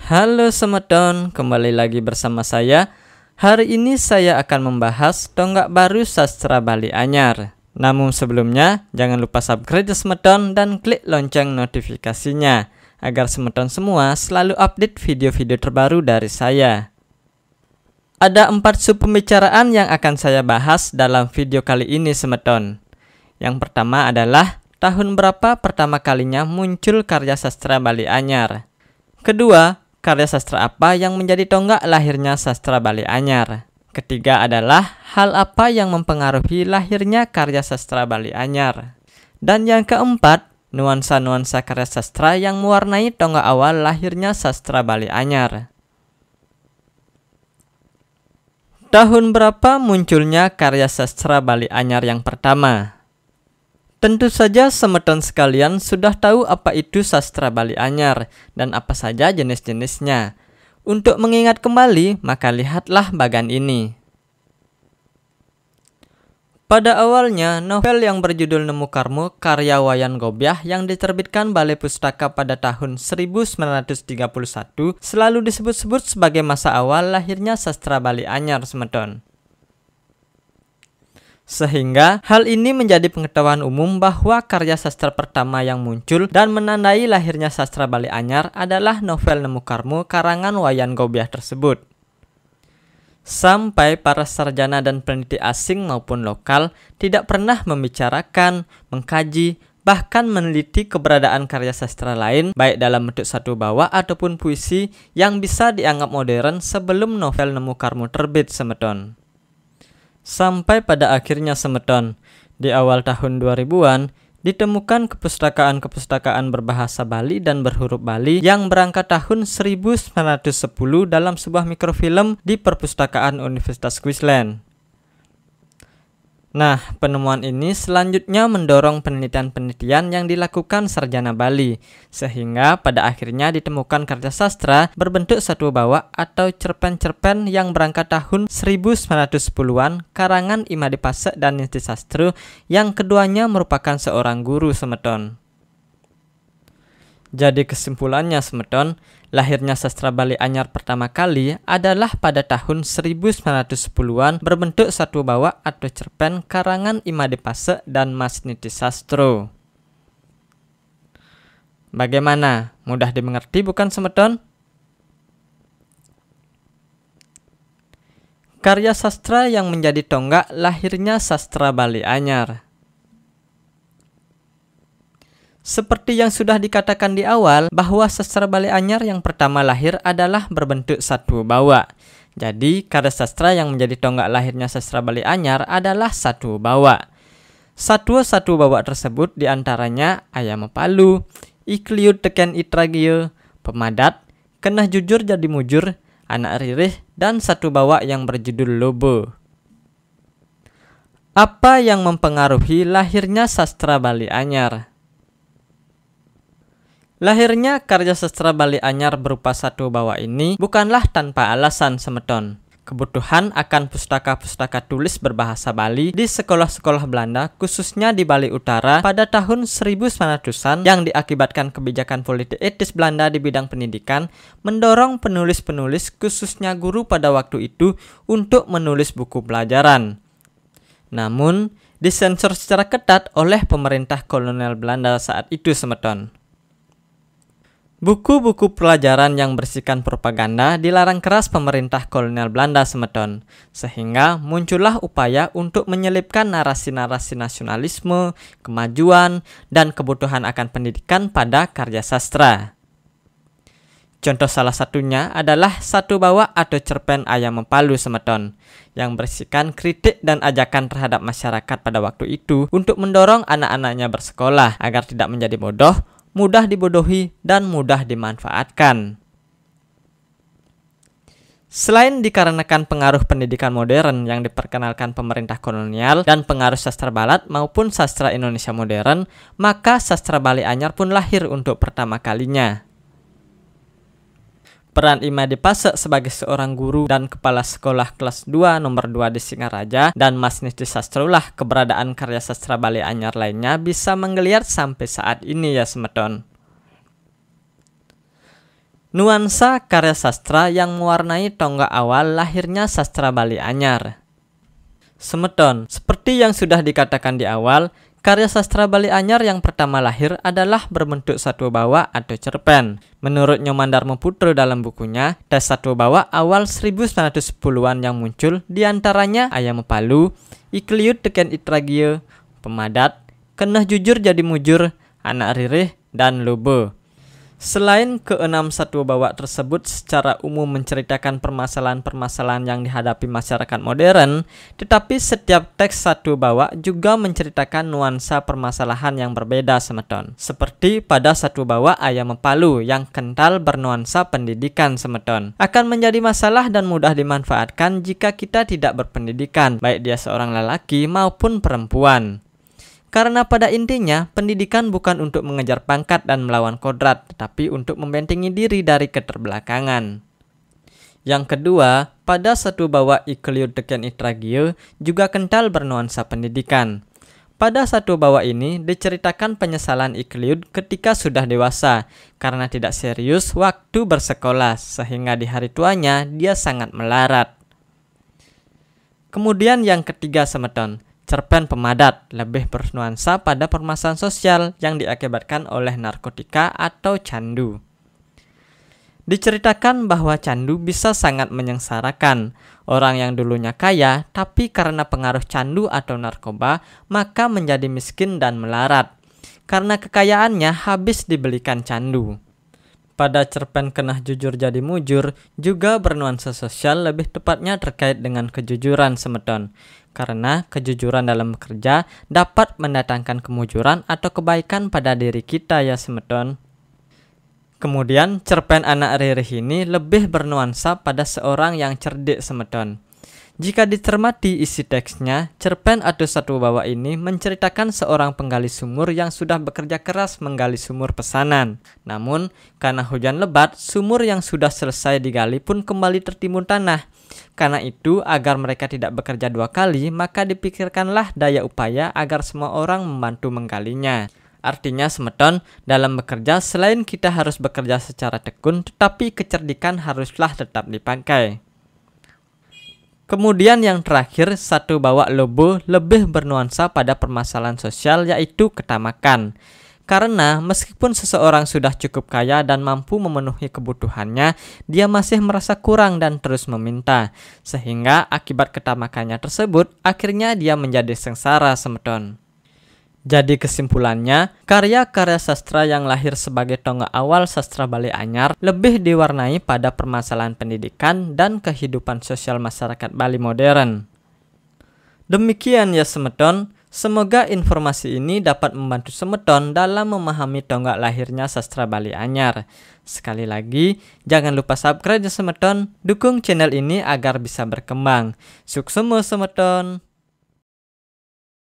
Halo Semedon, kembali lagi bersama saya. Hari ini saya akan membahas tonggak baru sastra Bali Anyar. Namun sebelumnya, jangan lupa subscribe Semedon dan klik lonceng notifikasinya agar Semedon semua selalu update video-video terbaru dari saya. Ada 4 sub pembicaraan yang akan saya bahas dalam video kali ini Semedon. Yang pertama adalah tahun berapa pertama kalinya muncul karya sastra Bali Anyar. Kedua, karya sastra apa yang menjadi tonggak lahirnya sastra Bali Anyar. Ketiga adalah hal apa yang mempengaruhi lahirnya karya sastra Bali Anyar. Dan yang keempat, nuansa-nuansa karya sastra yang mewarnai tonggak awal lahirnya sastra Bali Anyar. Tahun berapa munculnya karya sastra Bali Anyar yang pertama? Tentu saja Semedon sekalian sudah tahu apa itu sastra Bali Anyar dan apa saja jenis-jenisnya. Untuk mengingat kembali, maka lihatlah bagan ini. Pada awalnya, novel yang berjudul Nemu Karmo karya Wayan Gobiah yang diterbitkan Balai Pustaka pada tahun 1931 selalu disebut-sebut sebagai masa awal lahirnya sastra Bali Anyar Semedon. Sehingga hal ini menjadi pengetahuan umum bahwa karya sastra pertama yang muncul dan menandai lahirnya sastra Bali Anyar adalah novel Nemu Karmo karangan Wayan Gobiah tersebut. Sampai para sarjana dan peneliti asing maupun lokal tidak pernah membicarakan, mengkaji, bahkan meneliti keberadaan karya sastra lain baik dalam bentuk satu bawa ataupun puisi yang bisa dianggap modern sebelum novel Nemu Karmo terbit Semedon. Sampai pada akhirnya Semedon, di awal tahun 2000-an, ditemukan kepustakaan-kepustakaan berbahasa Bali dan berhuruf Bali yang berangkat tahun 1910 dalam sebuah mikrofilm di Perpustakaan Universitas Queensland. Nah, penemuan ini selanjutnya mendorong penelitian-penelitian yang dilakukan sarjana Bali, sehingga pada akhirnya ditemukan karya sastra berbentuk satu bawa atau cerpen-cerpen yang berangkat tahun 1910-an karangan Imadipasa dan Niti Sastro yang keduanya merupakan seorang guru Semedon. Jadi kesimpulannya Semedon, lahirnya sastra Bali Anyar pertama kali adalah pada tahun 1910-an berbentuk satu bawa atau cerpen karangan Imadipasa dan Mas Niti Sastro. Bagaimana? Mudah dimengerti bukan Semedon? Karya sastra yang menjadi tonggak lahirnya sastra Bali Anyar. Seperti yang sudah dikatakan di awal, bahwa sastra Bali Anyar yang pertama lahir adalah berbentuk satu bawa. Jadi, karya sastra yang menjadi tonggak lahirnya sastra Bali Anyar adalah satu bawa. Satu bawa tersebut diantaranya Ayam Palu, Ikliut Teken Itragio, Pemadat, Kenah Jujur Jadi Mujur, Anak Ririh, dan satu bawa yang berjudul Lobo. Apa yang mempengaruhi lahirnya sastra Bali Anyar? Lahirnya karya sastra Bali Anyar berupa satu bawa ini bukanlah tanpa alasan Semedon. Kebutuhan akan pustaka-pustaka tulis berbahasa Bali di sekolah-sekolah Belanda khususnya di Bali Utara pada tahun 1900-an yang diakibatkan kebijakan politik etis Belanda di bidang pendidikan mendorong penulis-penulis khususnya guru pada waktu itu untuk menulis buku pelajaran. Namun, disensor secara ketat oleh pemerintah kolonial Belanda saat itu Semedon. Buku-buku pelajaran yang berisikan propaganda dilarang keras pemerintah kolonial Belanda Semedon, sehingga muncullah upaya untuk menyelipkan narasi-narasi nasionalisme, kemajuan, dan kebutuhan akan pendidikan pada karya sastra. Contoh salah satunya adalah satu bawa atau cerpen Ayam Palu Semedon, yang berisikan kritik dan ajakan terhadap masyarakat pada waktu itu untuk mendorong anak-anaknya bersekolah agar tidak menjadi bodoh, mudah dibodohi, dan mudah dimanfaatkan. Selain dikarenakan pengaruh pendidikan modern yang diperkenalkan pemerintah kolonial dan pengaruh sastra Barat maupun sastra Indonesia modern, maka sastra Bali Anyar pun lahir untuk pertama kalinya. Peran Imadipasa sebagai seorang guru dan kepala sekolah kelas 2 nomor 2 di Singaraja dan Mas Niti Sastro lah keberadaan karya sastra Bali Anyar lainnya bisa menggeliat sampai saat ini ya Semedon. Nuansa karya sastra yang mewarnai tonggak awal lahirnya sastra Bali Anyar. Semeton, seperti yang sudah dikatakan di awal, karya sastra Bali Anyar yang pertama lahir adalah berbentuk satwa bawa atau cerpen. Menurut Nyoman Darmaputro dalam bukunya, tes satwa bawa awal 1910-an yang muncul diantaranya Ayam Palu, Ikliut Teken Itragie, Pemadat, Keneh Jujur Jadi Mujur, Anak Ririh, dan Lobo. Selain keenam satwa bawa tersebut secara umum menceritakan permasalahan-permasalahan yang dihadapi masyarakat modern, tetapi setiap teks satwa bawa juga menceritakan nuansa permasalahan yang berbeda semeton. Seperti pada satwa bawa Ayam Palu yang kental bernuansa pendidikan semeton. Akan menjadi masalah dan mudah dimanfaatkan jika kita tidak berpendidikan, baik dia seorang lelaki maupun perempuan. Karena pada intinya, pendidikan bukan untuk mengejar pangkat dan melawan kodrat, tetapi untuk membentengi diri dari keterbelakangan. Yang kedua, pada satwa bawa Ikliut Teken Itragie juga kental bernuansa pendidikan. Pada satwa bawa ini diceritakan penyesalan Ikliut ketika sudah dewasa, karena tidak serius waktu bersekolah, sehingga di hari tuanya dia sangat melarat. Kemudian yang ketiga semeton, cerpen Pemadat lebih bernuansa pada permasalahan sosial yang diakibatkan oleh narkotika atau candu. Diceritakan bahwa candu bisa sangat menyengsarakan orang yang dulunya kaya, tapi karena pengaruh candu atau narkoba, maka menjadi miskin dan melarat, karena kekayaannya habis dibelikan candu. Pada cerpen Keneh Jujur Jadi Mujur juga bernuansa sosial, lebih tepatnya terkait dengan kejujuran semeton. Karena kejujuran dalam bekerja dapat mendatangkan kemujuran atau kebaikan pada diri kita ya semeton. Kemudian cerpen Anak Ririh ini lebih bernuansa pada seorang yang cerdik semeton. Jika dicermati isi teksnya, cerpen atau satwa bawa ini menceritakan seorang penggali sumur yang sudah bekerja keras menggali sumur pesanan. Namun, karena hujan lebat, sumur yang sudah selesai digali pun kembali tertimbun tanah. Karena itu, agar mereka tidak bekerja dua kali, maka dipikirkanlah daya upaya agar semua orang membantu menggalinya. Artinya semeton, dalam bekerja selain kita harus bekerja secara tekun, tetapi kecerdikan haruslah tetap dipakai. Kemudian yang terakhir, satwa bawa Lobo lebih bernuansa pada permasalahan sosial, yaitu ketamakan. Karena meskipun seseorang sudah cukup kaya dan mampu memenuhi kebutuhannya, dia masih merasa kurang dan terus meminta. Sehingga akibat ketamakannya tersebut, akhirnya dia menjadi sengsara semeton. Jadi kesimpulannya, karya-karya sastra yang lahir sebagai tonggak awal sastra Bali Anyar lebih diwarnai pada permasalahan pendidikan dan kehidupan sosial masyarakat Bali modern. Demikian ya semeton, semoga informasi ini dapat membantu semeton dalam memahami tonggak lahirnya sastra Bali Anyar. Sekali lagi, jangan lupa subscribe ya semeton, dukung channel ini agar bisa berkembang. Sukses semeton!